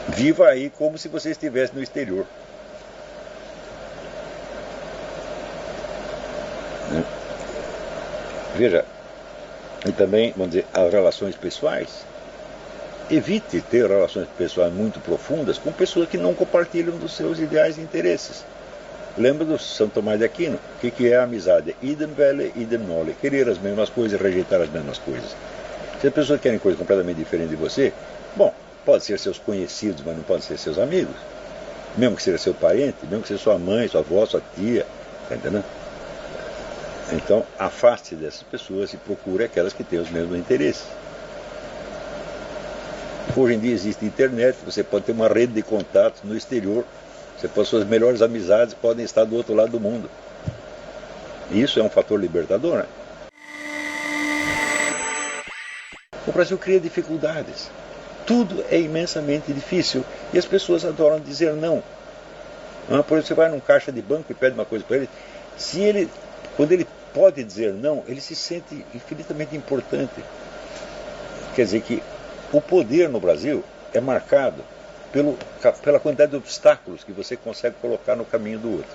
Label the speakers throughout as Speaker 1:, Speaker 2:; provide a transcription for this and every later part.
Speaker 1: Viva aí como se você estivesse no exterior. Veja, e também, vamos dizer, as relações pessoais. Evite ter relações pessoais muito profundas com pessoas que não compartilham dos seus ideais e interesses. Lembra do São Tomás de Aquino? O que é a amizade? Idem vele, idem nole. Querer as mesmas coisas e rejeitar as mesmas coisas. Se as pessoas querem coisas completamente diferentes de você, bom, pode ser seus conhecidos, mas não pode ser seus amigos. Mesmo que seja seu parente, mesmo que seja sua mãe, sua avó, sua tia. Tá entendendo? Então, afaste dessas pessoas e procure aquelas que têm os mesmos interesses. Hoje em dia existe internet, você pode ter uma rede de contatos no exterior, suas melhores amizades podem estar do outro lado do mundo. E isso é um fator libertador, né? O Brasil cria dificuldades. Tudo é imensamente difícil e as pessoas adoram dizer não. Por exemplo, você vai num caixa de banco e pede uma coisa para ele, quando ele pode dizer não, ele se sente infinitamente importante. Quer dizer que o poder no Brasil é marcado pela quantidade de obstáculos que você consegue colocar no caminho do outro.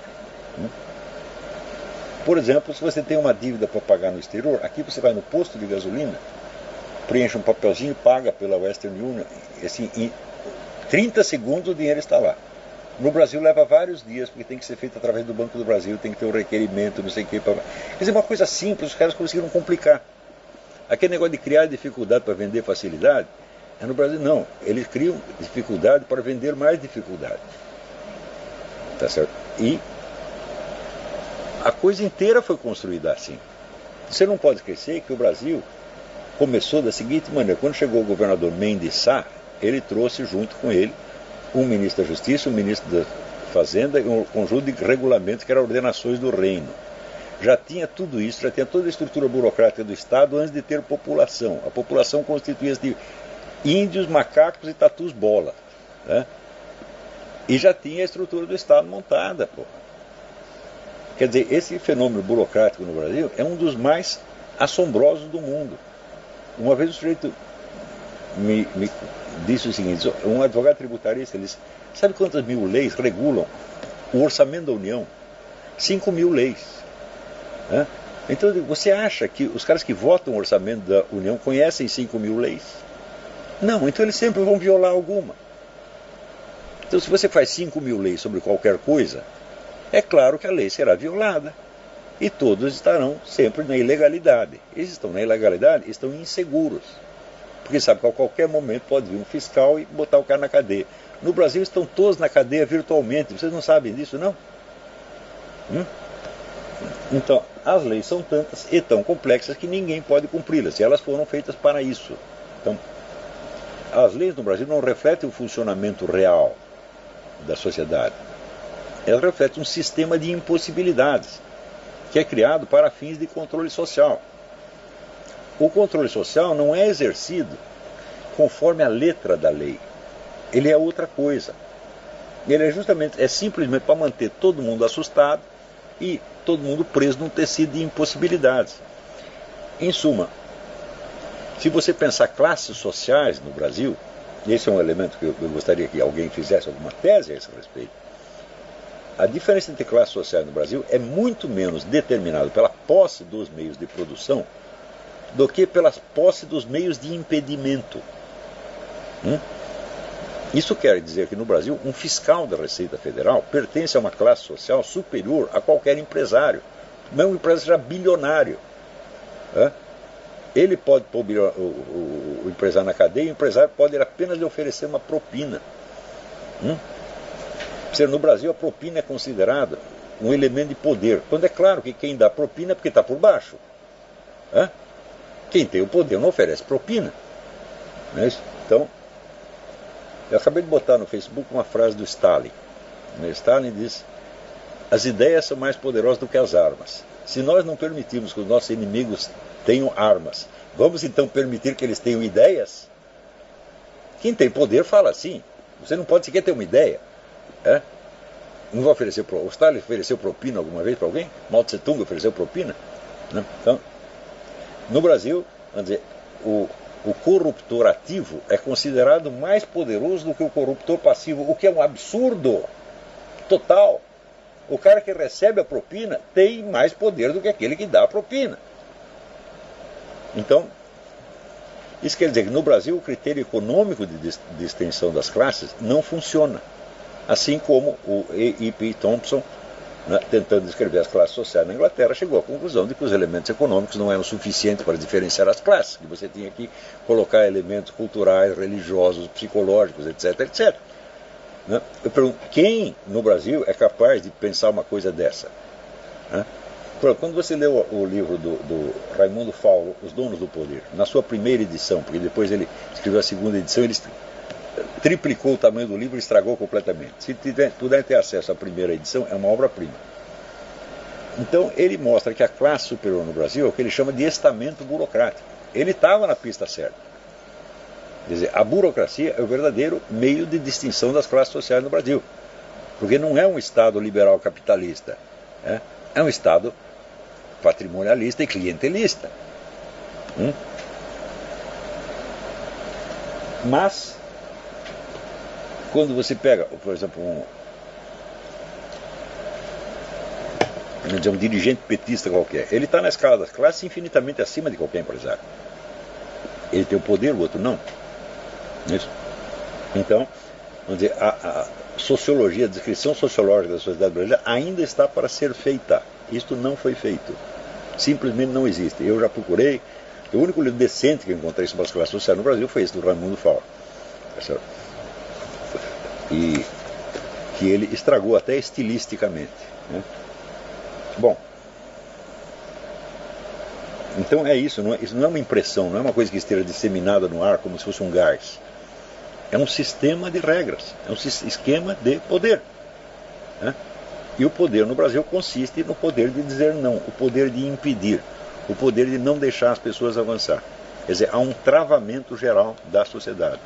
Speaker 1: Por exemplo, se você tem uma dívida para pagar no exterior, aqui você vai no posto de gasolina, preenche um papelzinho, paga pela Western Union, assim, em 30 segundos o dinheiro está lá. No Brasil leva vários dias, porque tem que ser feito através do Banco do Brasil, tem que ter um requerimento, não sei o que. Quer dizer, uma coisa simples, os caras conseguiram complicar. Aquele negócio de criar dificuldade para vender facilidade, no Brasil não, eles criam dificuldade para vender mais dificuldade. Tá certo? E a coisa inteira foi construída assim. Você não pode esquecer que o Brasil começou da seguinte maneira: quando chegou o governador Mendes Sá, ele trouxe junto com ele um ministro da Justiça, um ministro da Fazenda e um conjunto de regulamentos que eram ordenações do reino. Já tinha tudo isso, já tinha toda a estrutura burocrática do Estado antes de ter população. A população constituía-se de índios, macacos e tatus bola. Né? E já tinha a estrutura do Estado montada. Pô. Quer dizer, esse fenômeno burocrático no Brasil é um dos mais assombrosos do mundo. Uma vez o sujeito me disse o seguinte: um advogado tributarista, ele disse, sabe quantas mil leis regulam o orçamento da União? 5.000 leis. Né? Então, você acha que os caras que votam o orçamento da União conhecem 5.000 leis? Não, então eles sempre vão violar alguma. Então, se você faz 5.000 leis sobre qualquer coisa, é claro que a lei será violada. E todos estarão sempre na ilegalidade. Eles estão na ilegalidade, estão inseguros. Porque sabe que a qualquer momento pode vir um fiscal e botar o cara na cadeia. No Brasil estão todos na cadeia virtualmente. Vocês não sabem disso, não? Então, as leis são tantas e tão complexas que ninguém pode cumpri-las. E elas foram feitas para isso. Então, as leis no Brasil não refletem o funcionamento real da sociedade. Elas refletem um sistema de impossibilidades que é criado para fins de controle social. O controle social não é exercido conforme a letra da lei. Ele é outra coisa. Ele é simplesmente para manter todo mundo assustado e todo mundo preso num tecido de impossibilidades. Em suma, se você pensar classes sociais no Brasil, esse é um elemento que eu gostaria que alguém fizesse alguma tese a esse respeito, a diferença entre classes sociais no Brasil é muito menos determinada pela posse dos meios de produção do que pela posse dos meios de impedimento. Isso quer dizer que no Brasil um fiscal da Receita Federal pertence a uma classe social superior a qualquer empresário, mesmo que o empresário seja bilionário. Ele pode pôr o empresário na cadeia e o empresário pode apenas lhe oferecer uma propina. No Brasil a propina é considerada um elemento de poder, quando é claro que quem dá propina é porque está por baixo. Quem tem o poder não oferece propina. Não é isso? Então, eu acabei de botar no Facebook uma frase do Stalin. Stalin diz: as ideias são mais poderosas do que as armas. Se nós não permitirmos que os nossos inimigos tenham armas, vamos então permitir que eles tenham ideias? Quem tem poder fala assim. Você não pode sequer ter uma ideia. Não vai oferecer. O Stalin ofereceu propina alguma vez para alguém? Mao Tse Tung ofereceu propina? Então, no Brasil, vamos dizer, o corruptor ativo é considerado mais poderoso do que o corruptor passivo, o que é um absurdo total. O cara que recebe a propina tem mais poder do que aquele que dá a propina. Então, isso quer dizer que no Brasil o critério econômico de distinção das classes não funciona. Assim como o E.P. Thompson, né, tentando descrever as classes sociais na Inglaterra, chegou à conclusão de que os elementos econômicos não eram suficientes para diferenciar as classes, que você tinha que colocar elementos culturais, religiosos, psicológicos, etc, etc. Né? Eu pergunto, quem no Brasil é capaz de pensar uma coisa dessa? Né? Quando você leu o livro do Raimundo Fauro, Os Donos do Poder, na sua primeira edição, porque depois ele escreveu a segunda edição, ele triplicou o tamanho do livro e estragou completamente. Se puder ter acesso à primeira edição, é uma obra-prima. Então ele mostra que a classe superior no Brasil é o que ele chama de estamento burocrático. Ele estava na pista certa. Quer dizer, a burocracia é o verdadeiro meio de distinção das classes sociais no Brasil. Porque não é um Estado liberal capitalista. É um Estado patrimonialista e clientelista. Mas, quando você pega, por exemplo, um dirigente petista qualquer, ele está na escala das classes infinitamente acima de qualquer empresário. Ele tem o poder, o outro não. Isso. Então, vamos dizer, a sociologia, a descrição sociológica da sociedade brasileira ainda está para ser feita. Isto não foi feito. Simplesmente não existe. Eu já procurei. O único livro decente que eu encontrei sobre as classes sociais no Brasil foi esse do Raimundo Fauro. E que ele estragou até estilisticamente. Né? Bom, então é isso. Isso não é uma impressão, não é uma coisa que esteja disseminada no ar como se fosse um gás. É um sistema de regras, é um esquema de poder. Né? E o poder no Brasil consiste no poder de dizer não, o poder de impedir, o poder de não deixar as pessoas avançar. Quer dizer, há um travamento geral da sociedade.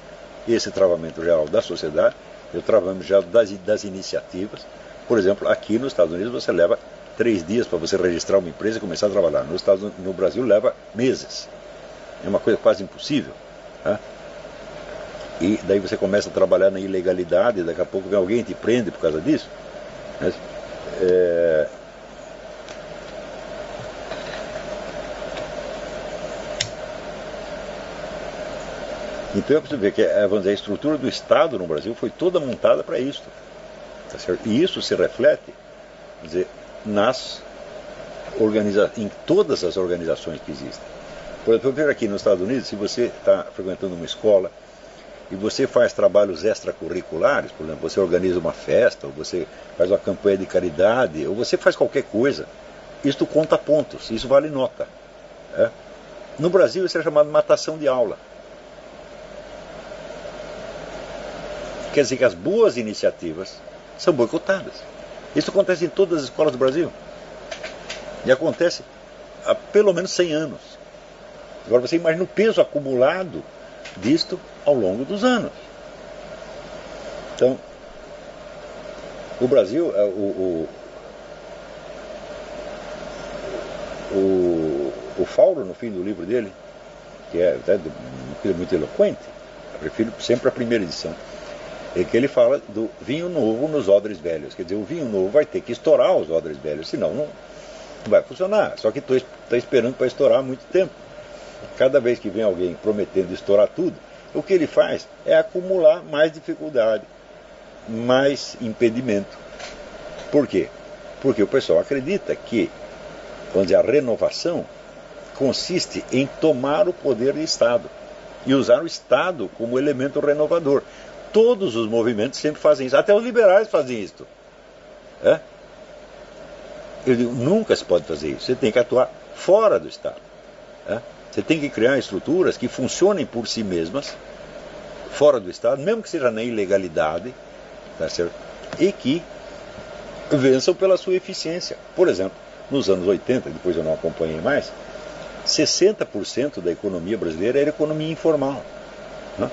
Speaker 1: Esse travamento geral da sociedade é o travamento geral das iniciativas. Por exemplo, aqui nos Estados Unidos você leva 3 dias para você registrar uma empresa e começar a trabalhar. No Brasil leva meses. É uma coisa quase impossível. Né? E daí você começa a trabalhar na ilegalidade, e daqui a pouco vem alguém e te prende por causa disso. Mas, então é preciso ver que vamos dizer, a estrutura do Estado no Brasil foi toda montada para isso. Tá certo? E isso se reflete, vamos dizer, em todas as organizações que existem. Por exemplo, aqui nos Estados Unidos, se você está frequentando uma escola e você faz trabalhos extracurriculares, por exemplo, você organiza uma festa, ou você faz uma campanha de caridade, ou você faz qualquer coisa, isso conta pontos, isso vale nota. No Brasil isso é chamado de matação de aula. Quer dizer que as boas iniciativas são boicotadas. Isso acontece em todas as escolas do Brasil. E acontece há pelo menos 100 anos. Agora você imagina o peso acumulado disto ao longo dos anos. Então, o Brasil, o Fauro, no fim do livro dele, que é muito eloquente, eu prefiro sempre a primeira edição, é que ele fala do vinho novo nos odres velhos. Quer dizer, o vinho novo vai ter que estourar os odres velhos, senão não vai funcionar. Só que está esperando para estourar há muito tempo. Cada vez que vem alguém prometendo estourar tudo, o que ele faz é acumular mais dificuldade, mais impedimento. Por quê? Porque o pessoal acredita que, vamos dizer, a renovação consiste em tomar o poder do Estado e usar o Estado como elemento renovador. Todos os movimentos sempre fazem isso, até os liberais fazem isso. Eu digo, nunca se pode fazer isso, você tem que atuar fora do Estado. Você tem que criar estruturas que funcionem por si mesmas, fora do Estado, mesmo que seja na ilegalidade, tá certo? E que vençam pela sua eficiência. Por exemplo, nos anos 80, depois eu não acompanhei mais, 60% da economia brasileira era economia informal. Não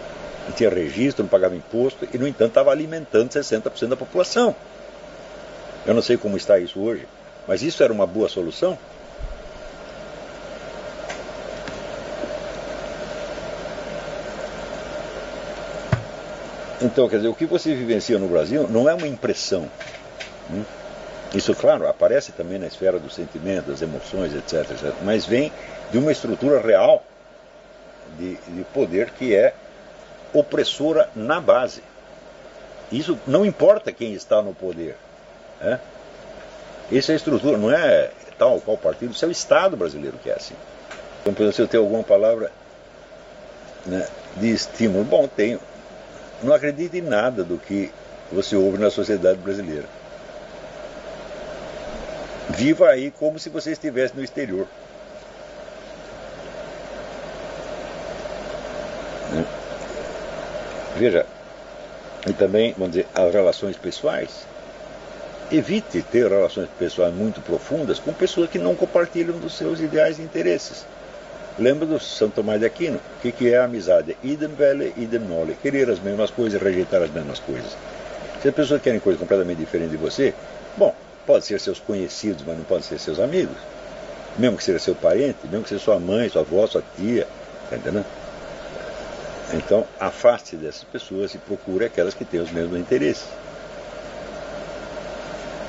Speaker 1: tinha registro, não pagava imposto, e no entanto estava alimentando 60% da população. Eu não sei como está isso hoje, mas isso era uma boa solução? Então, quer dizer, o que você vivencia no Brasil não é uma impressão. Isso, claro, aparece também na esfera do sentimento, das emoções, etc, etc. Mas vem de uma estrutura real de poder que é opressora na base. Isso não importa quem está no poder. Né? Essa é a estrutura, não é tal qual partido, isso é o Estado brasileiro que é assim. Então, se eu tenho alguma palavra, né, de estímulo, bom, tenho. Não acredite em nada do que você ouve na sociedade brasileira. Viva aí como se você estivesse no exterior. Veja, e também, vamos dizer, as relações pessoais. Evite ter relações pessoais muito profundas com pessoas que não compartilham dos seus ideais e interesses. Lembra do São Tomás de Aquino? O que é a amizade? Idem vele, idem nole. Querer as mesmas coisas e rejeitar as mesmas coisas. Se as pessoas querem coisas completamente diferentes de você, bom, pode ser seus conhecidos, mas não podem ser seus amigos. Mesmo que seja seu parente, mesmo que seja sua mãe, sua avó, sua tia. Tá entendendo? Então, afaste dessas pessoas e procure aquelas que têm os mesmos interesses.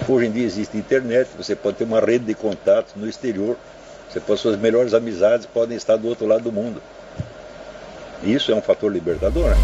Speaker 1: Hoje em dia existe internet, você pode ter uma rede de contatos no exterior, suas melhores amizades podem estar do outro lado do mundo. E isso é um fator libertador, né?